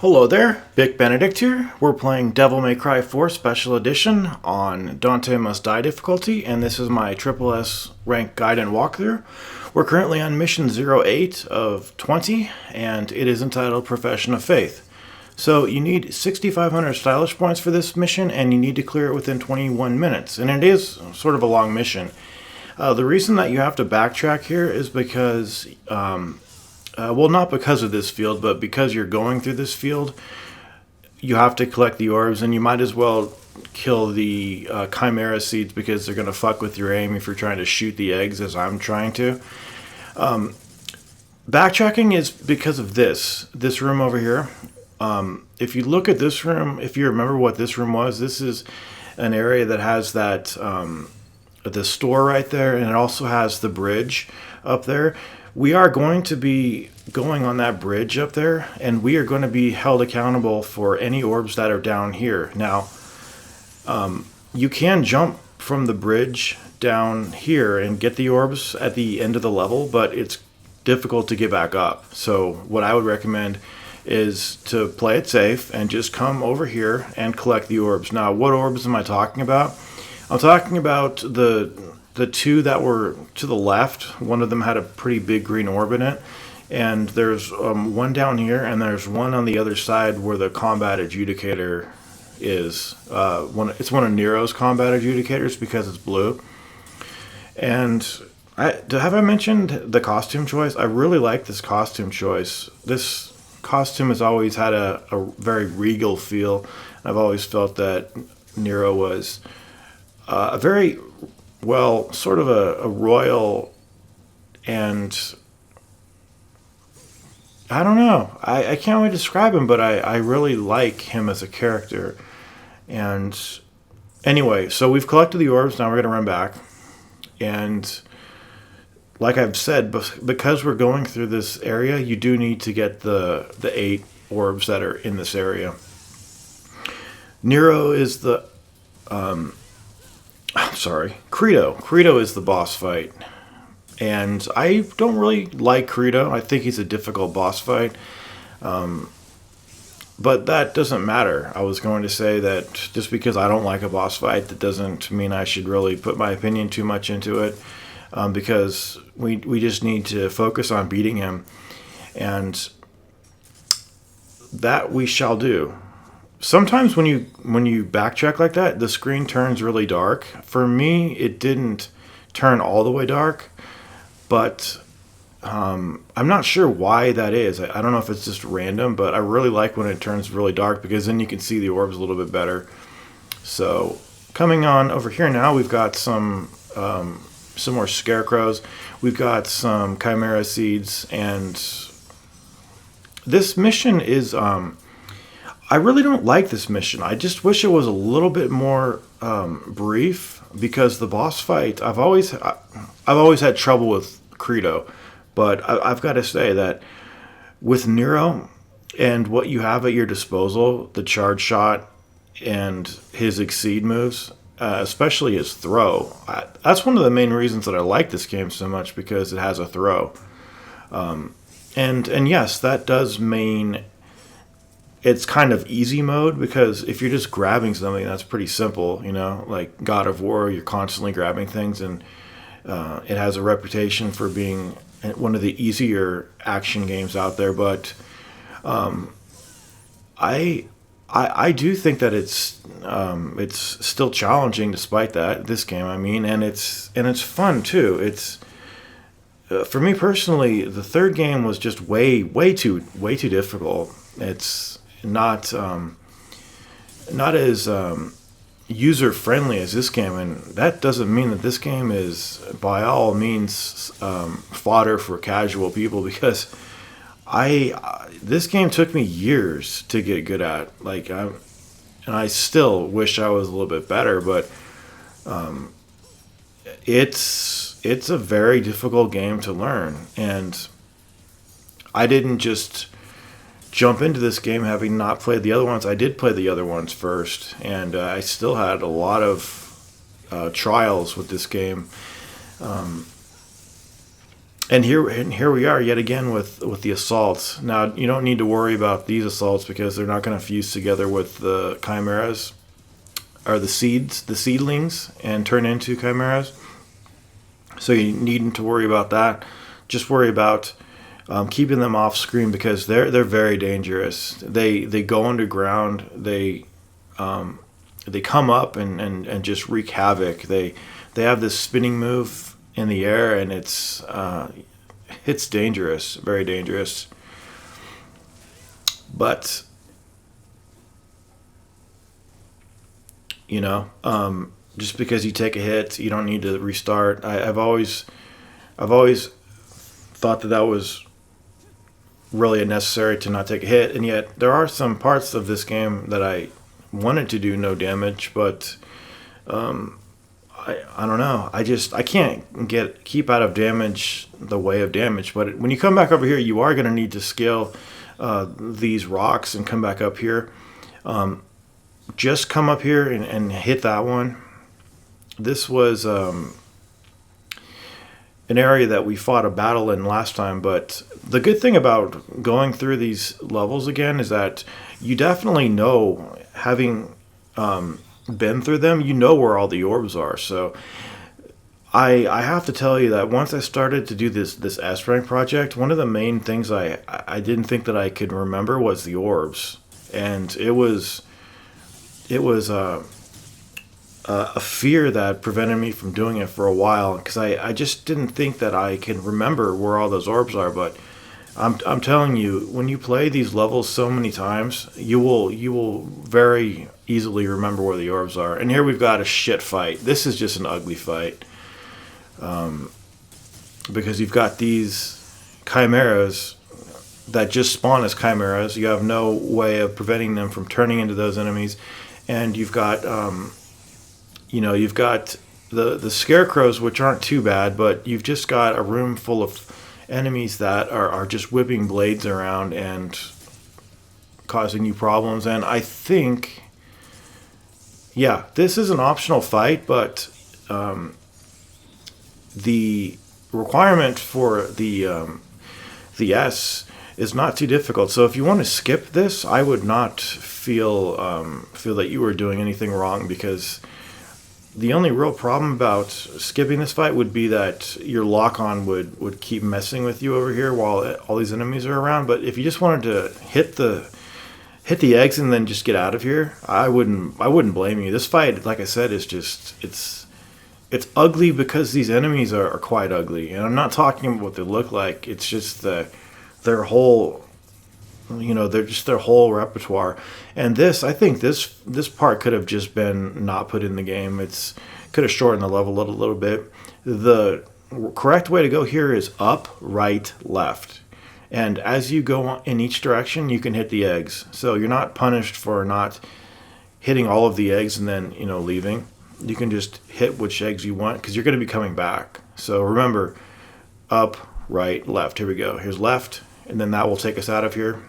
Hello there, Vic Benedict here. We're playing Devil May Cry 4 Special Edition on Dante Must Die difficulty, and this is my SSS rank guide and walkthrough. We're currently on mission 08 of 20, and it is entitled Profession of Faith. So you need 6,500 stylish points for this mission, and you need to clear it within 21 minutes, and it is sort of a long mission. The reason that you have to backtrack here is because well, not because of this field, but because you're going through this field, you have to collect the orbs, and you might as well kill the chimera seeds because they're going to fuck with your aim if you're trying to shoot the eggs, as I'm trying to. Backtracking is because of this room over here. If you look at this room, if you remember what this room was, this is an area that has that the store right there, and it also has the bridge up there. We are going to be going on that bridge up there, and we are going to be held accountable for any orbs that are down here. Now, you can jump from the bridge down here and get the orbs at the end of the level, but it's difficult to get back up. So what I would recommend is to play it safe and just come over here and collect the orbs. Now, what orbs am I talking about? I'm talking about the two that were to the left. One of them had a pretty big green orb in it, and there's one down here, and there's one on the other side where the combat adjudicator is. It's one of Nero's combat adjudicators because it's blue. And have I mentioned the costume choice? I really like this costume choice. This costume has always had a very regal feel. I've always felt that Nero was a very sort of a royal, and I don't know. I can't really describe him, but I really like him as a character. And anyway, so we've collected the orbs. Now we're going to run back. And like I've said, because we're going through this area, you do need to get the 8 orbs that are in this area. Nero is the... Credo. Credo is the boss fight. And I don't really like Credo. I think he's a difficult boss fight. But that doesn't matter. I was going to say that just because I don't like a boss fight, that doesn't mean I should really put my opinion too much into it. Because we just need to focus on beating him. And that we shall do. Sometimes when you backtrack like that, the screen turns really dark. For me, it didn't turn all the way dark, but I'm not sure why that is. I don't know if it's just random, but I really like when it turns really dark because then you can see the orbs a little bit better. So coming on over here now, we've got some more scarecrows. We've got some chimera seeds, and this mission is... I really don't like this mission. I just wish it was a little bit more brief, because the boss fight, I've always had trouble with Credo, but I've got to say that with Nero and what you have at your disposal, the charge shot and his exceed moves, especially his throw, that's one of the main reasons that I like this game so much, because it has a throw. And yes, that does mean it's kind of easy mode, because if you're just grabbing something, that's pretty simple, like God of War, you're constantly grabbing things, and it has a reputation for being one of the easier action games out there. But I do think that it's still challenging despite that, this game, and it's fun too. It's for me personally, the third game was just way too difficult. It's not as user friendly as this game, and that doesn't mean that this game is by all means fodder for casual people, because this game took me years to get good at. And I still wish I was a little bit better, but it's a very difficult game to learn, and I didn't just jump into this game having not played the other ones. I did play the other ones first, and I still had a lot of trials with this game. And here we are yet again with the assaults. Now you don't need to worry about these assaults because they're not going to fuse together with the chimeras or the seedlings, and turn into chimeras. So you needn't to worry about that. Just worry about keeping them off screen because they're very dangerous. They go underground. They come up and just wreak havoc. They have this spinning move in the air, and it's dangerous, very dangerous. But just because you take a hit, you don't need to restart. I've always thought that was really necessary to not take a hit, and yet there are some parts of this game that I wanted to do no damage, but I don't know. I can't keep out of damage the way of damage. But when you come back over here, you are going to need to scale these rocks and come back up here. Just come up here and hit that one. This was an area that we fought a battle in last time, but the good thing about going through these levels again is that you definitely know, having been through them, you know where all the orbs are. So I have to tell you that once I started to do this S-Rank project, one of the main things I didn't think that I could remember was the orbs. And it was a fear that prevented me from doing it for a while, because I just didn't think that I can remember where all those orbs are. But I'm telling you, when you play these levels so many times, you will very easily remember where the orbs are. And here we've got a shit fight. This is just an ugly fight, because you've got these chimeras that just spawn as chimeras. You have no way of preventing them from turning into those enemies, and you've got you've got the scarecrows, which aren't too bad, but you've just got a room full of enemies that are just whipping blades around and causing you problems. And I think, yeah, this is an optional fight, but the requirement for the S is not too difficult. So if you want to skip this, I would not feel that you were doing anything wrong, because the only real problem about skipping this fight would be that your lock-on would keep messing with you over here while all these enemies are around. But if you just wanted to hit the eggs and then just get out of here, I wouldn't blame you. This fight, like I said, is just it's ugly because these enemies are quite ugly. And I'm not talking about what they look like. It's just their whole, their whole repertoire. And I think this part could have just been not put in the game. It's could have shortened the level a little bit. The correct way to go here is up, right, left. And as you go in each direction, you can hit the eggs. So you're not punished for not hitting all of the eggs and then, leaving. You can just hit which eggs you want, because you're going to be coming back. So remember, up, right, left. Here we go. Here's left, and then that will take us out of here.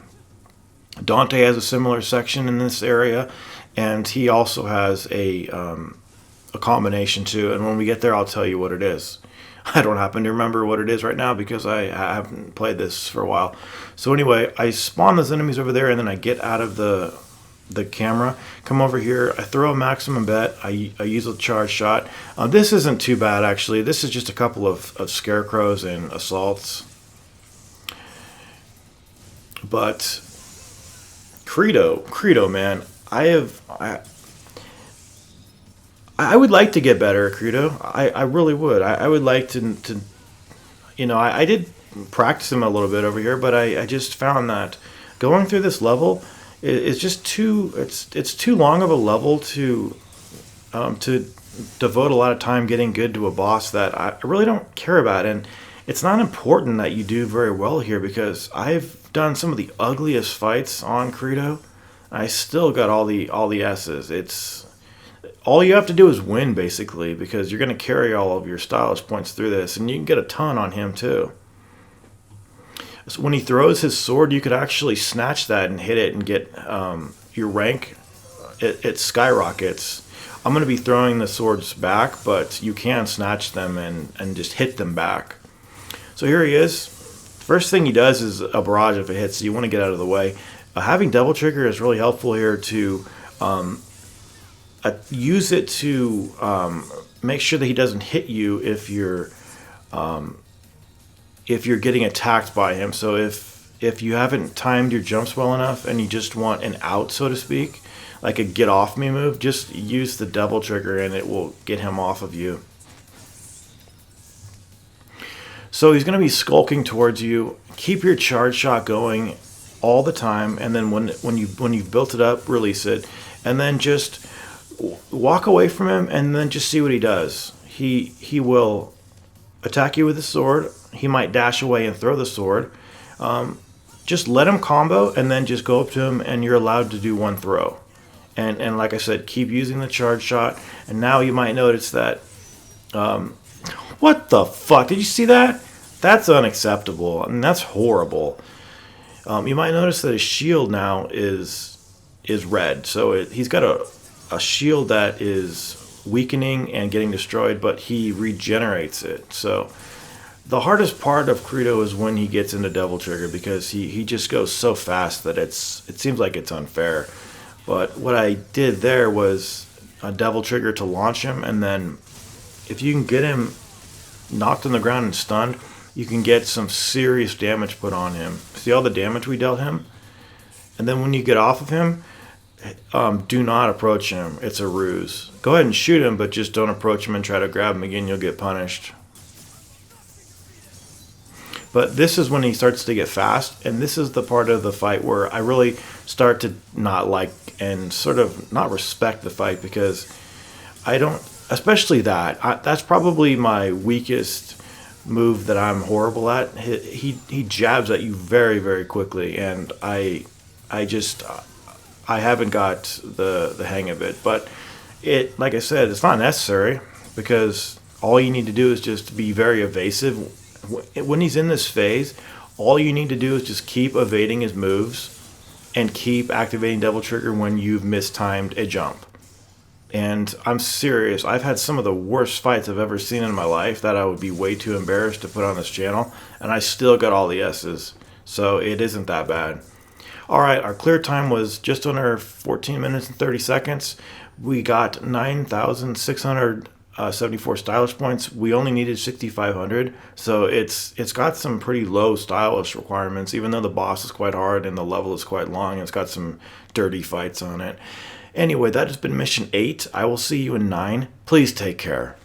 Dante has a similar section in this area, and he also has a combination too. And when we get there, I'll tell you what it is. I don't happen to remember what it is right now because I haven't played this for a while. So anyway, I spawn those enemies over there, and then I get out of the camera, come over here, I throw a maximum bet, I use a charge shot. This isn't too bad, actually. This is just a couple of scarecrows and assaults. But Credo, man, I would like to get better at Credo. I really would. I would like to I did practice him a little bit over here, but I just found that going through this level is just it's too long of a level to devote a lot of time getting good to a boss that I really don't care about. And it's not important that you do very well here, because I've done some of the ugliest fights on Credo. I still got all the S's. It's all you have to do is win, basically, because you're going to carry all of your stylus points through this, and you can get a ton on him too. So when he throws his sword, you could actually snatch that and hit it and get your rank. It skyrockets. I'm going to be throwing the swords back, but you can snatch them and just hit them back. So here he is. First thing he does is a barrage if it hits, so you want to get out of the way. Having double trigger is really helpful here to use it to make sure that he doesn't hit you if you're getting attacked by him. So if you haven't timed your jumps well enough and you just want an out, so to speak, like a get off me move, just use the double trigger and it will get him off of you. So he's going to be skulking towards you. Keep your charge shot going all the time, and then when you've built it up, release it, and then just walk away from him, and then just see what he does. He will attack you with his sword. He might dash away and throw the sword. Just let him combo, and then just go up to him, and you're allowed to do one throw. And like I said, keep using the charge shot. And now you might notice that. What the fuck? Did you see that? That's unacceptable. I mean, that's horrible. You might notice that his shield now is red. So he's got a shield that is weakening and getting destroyed, but he regenerates it. So the hardest part of Credo is when he gets into double trigger, because he just goes so fast that it seems like it's unfair. But what I did there was a double trigger to launch him, and then if you can get him knocked on the ground and stunned, you can get some serious damage put on him. See all the damage we dealt him? And then when you get off of him, do not approach him. It's a ruse. Go ahead and shoot him, but just don't approach him and try to grab him again. You'll get punished. But this is when he starts to get fast, and this is the part of the fight where I really start to not like and sort of not respect the fight, because I don't, especially that's probably my weakest move that I'm horrible at. He jabs at you very, very quickly, and I haven't got the hang of it. But like I said, it's not necessary, because all you need to do is just be very evasive. When he's in this phase, all you need to do is just keep evading his moves and keep activating double trigger when you've mistimed a jump. And I'm serious, I've had some of the worst fights I've ever seen in my life that I would be way too embarrassed to put on this channel, and I still got all the S's. So it isn't that bad. Alright, our clear time was just under 14 minutes and 30 seconds. We got 9,674 stylish points. We only needed 6,500, so it's got some pretty low stylish requirements, even though the boss is quite hard and the level is quite long. It's got some dirty fights on it. Anyway, that has been mission 8. I will see you in 9. Please take care.